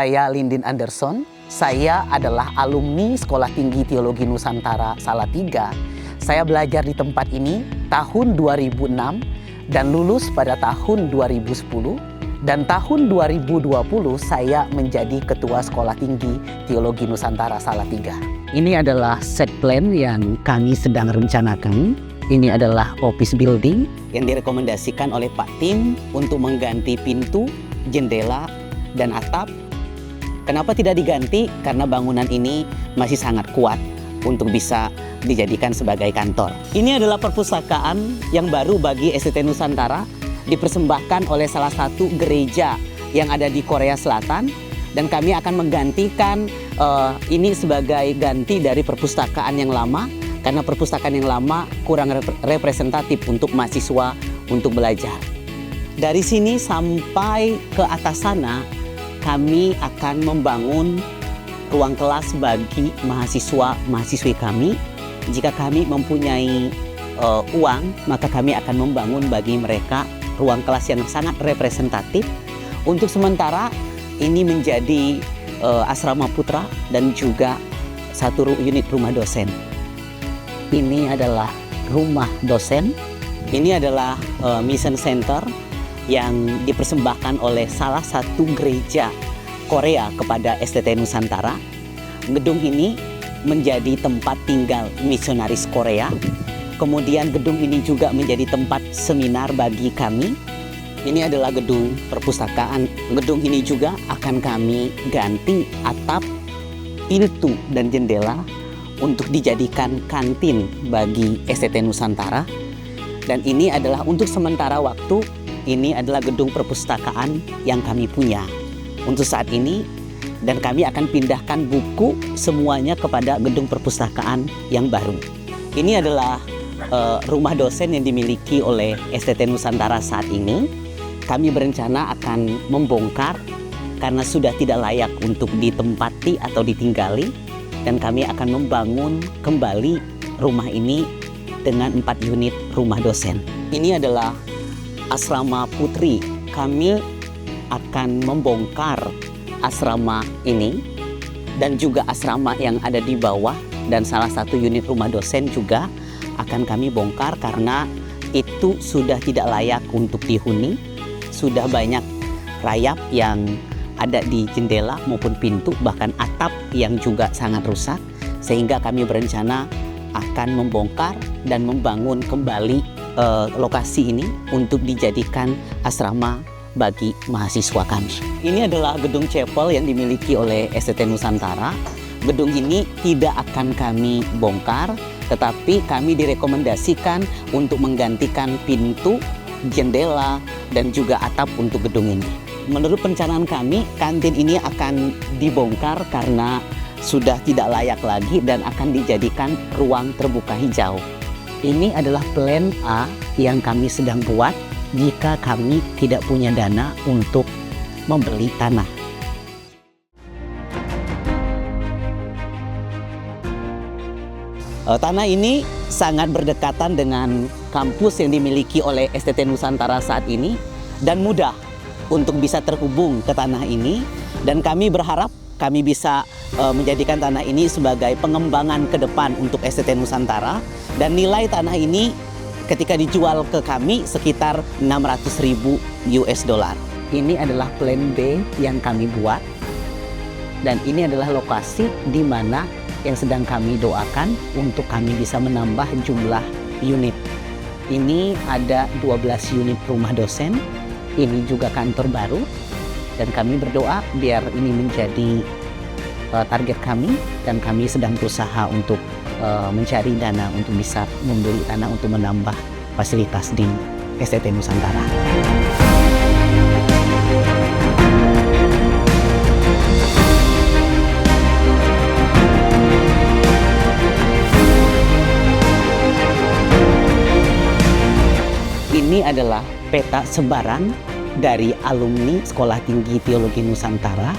saya Lindin Anderson. Saya adalah alumni Sekolah Tinggi Teologi Nusantara Salatiga. Saya belajar di tempat ini tahun 2006 dan lulus pada tahun 2010. Dan tahun 2020 saya menjadi Ketua Sekolah Tinggi Teologi Nusantara Salatiga. Ini adalah set plan yang kami sedang rencanakan. Ini adalah office building yang direkomendasikan oleh Pak Tim untuk mengganti pintu, jendela, dan atap. Kenapa tidak diganti? Karena bangunan ini masih sangat kuat untuk bisa dijadikan sebagai kantor. Ini adalah perpustakaan yang baru bagi STT Nusantara, dipersembahkan oleh salah satu gereja yang ada di Korea Selatan, dan kami akan menggantikan ini sebagai ganti dari perpustakaan yang lama, karena perpustakaan yang lama kurang representatif untuk mahasiswa untuk belajar. Dari sini sampai ke atas sana, kami akan membangun ruang kelas bagi mahasiswa-mahasiswi kami. Jika kami mempunyai uang, maka kami akan membangun bagi mereka ruang kelas yang sangat representatif. Untuk sementara, ini menjadi asrama putra dan juga satu unit rumah dosen. Ini adalah rumah dosen. Ini adalah mission center yang dipersembahkan oleh salah satu gereja Korea kepada STT Nusantara. Gedung ini menjadi tempat tinggal misionaris Korea. Kemudian gedung ini juga menjadi tempat seminar bagi kami. Ini adalah gedung perpustakaan. Gedung ini juga akan kami ganti atap, pintu, dan jendela untuk dijadikan kantin bagi STT Nusantara. Dan ini adalah untuk sementara waktu, ini adalah gedung perpustakaan yang kami punya untuk saat ini. Dan kami akan pindahkan buku semuanya kepada gedung perpustakaan yang baru. Ini adalah rumah dosen yang dimiliki oleh STT Nusantara saat ini. Kami berencana akan membongkar karena sudah tidak layak untuk ditempati atau ditinggali. Dan kami akan membangun kembali rumah ini dengan 4 unit rumah dosen. Ini adalah asrama putri. Kami akan membongkar asrama ini dan juga asrama yang ada di bawah, dan salah satu unit rumah dosen juga akan kami bongkar karena itu sudah tidak layak untuk dihuni. Sudah banyak rayap yang ada di jendela maupun pintu, bahkan atap yang juga sangat rusak, sehingga kami berencana akan membongkar dan membangun kembali lokasi ini untuk dijadikan asrama bagi mahasiswa kami. Ini adalah gedung chapel yang dimiliki oleh STT Nusantara. Gedung ini tidak akan kami bongkar, tetapi kami direkomendasikan untuk menggantikan pintu, jendela, dan juga atap untuk gedung ini. Menurut perencanaan kami, kantin ini akan dibongkar karena sudah tidak layak lagi dan akan dijadikan ruang terbuka hijau. Ini adalah plan A yang kami sedang buat jika kami tidak punya dana untuk membeli tanah. Tanah ini sangat berdekatan dengan kampus yang dimiliki oleh STT Nusantara saat ini dan mudah untuk bisa terhubung ke tanah ini, dan kami berharap kami bisa menjadikan tanah ini sebagai pengembangan ke depan untuk STT Nusantara, dan nilai tanah ini ketika dijual ke kami sekitar 600.000 US dollar. Ini adalah plan B yang kami buat, dan ini adalah lokasi di mana yang sedang kami doakan untuk kami bisa menambah jumlah unit. Ini ada 12 unit rumah dosen. Ini juga kantor baru, dan kami berdoa biar ini menjadi target kami, dan kami sedang berusaha untuk mencari dana untuk bisa membeli tanah untuk menambah fasilitas di STT Nusantara. Ini adalah peta sebaran dari alumni Sekolah Tinggi Teologi Nusantara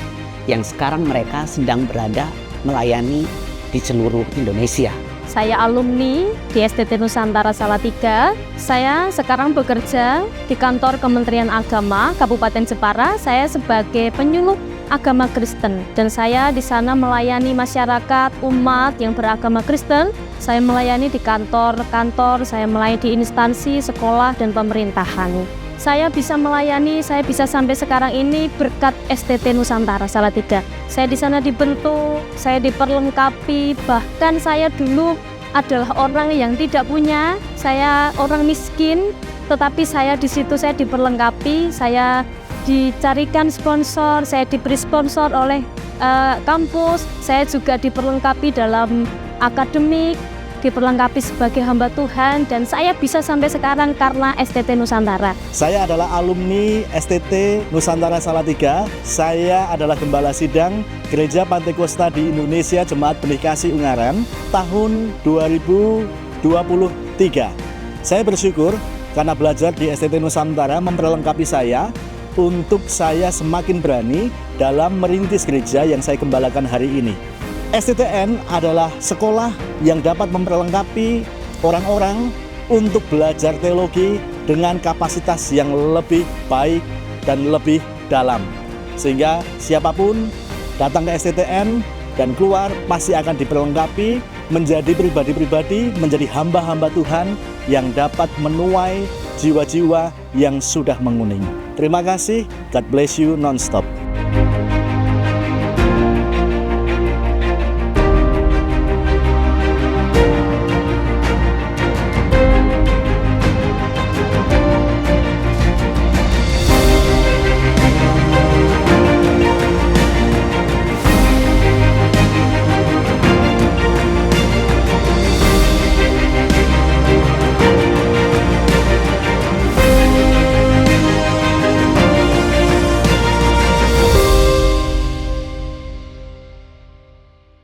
yang sekarang mereka sedang berada melayani di seluruh Indonesia. Saya alumni di STT Nusantara Salatiga. Saya sekarang bekerja di kantor Kementerian Agama Kabupaten Jepara. Saya sebagai penyuluh agama Kristen dan saya di sana melayani masyarakat umat yang beragama Kristen. Saya melayani di kantor-kantor, saya melayani di instansi, sekolah dan pemerintahan. Saya bisa melayani, saya bisa sampai sekarang ini berkat STT Nusantara Salatiga. Saya di sana dibentuk, saya diperlengkapi, bahkan saya dulu adalah orang yang tidak punya, saya orang miskin, tetapi saya di situ saya diperlengkapi, saya dicarikan sponsor, saya diberi sponsor oleh kampus, saya juga diperlengkapi dalam akademik, diperlengkapi sebagai hamba Tuhan, dan saya bisa sampai sekarang karena STT Nusantara. Saya adalah alumni STT Nusantara Salatiga. Saya adalah Gembala Sidang Gereja Pantai Kosta di Indonesia Jemaat Benih Kasih Ungaran tahun 2023. Saya bersyukur karena belajar di STT Nusantara memperlengkapi saya untuk saya semakin berani dalam merintis gereja yang saya gembalakan hari ini. STTN adalah sekolah yang dapat memperlengkapi orang-orang untuk belajar teologi dengan kapasitas yang lebih baik dan lebih dalam. Sehingga siapapun datang ke STTN dan keluar pasti akan diperlengkapi menjadi pribadi-pribadi, menjadi hamba-hamba Tuhan yang dapat menuai jiwa-jiwa yang sudah menguning. Terima kasih, God bless you non-stop.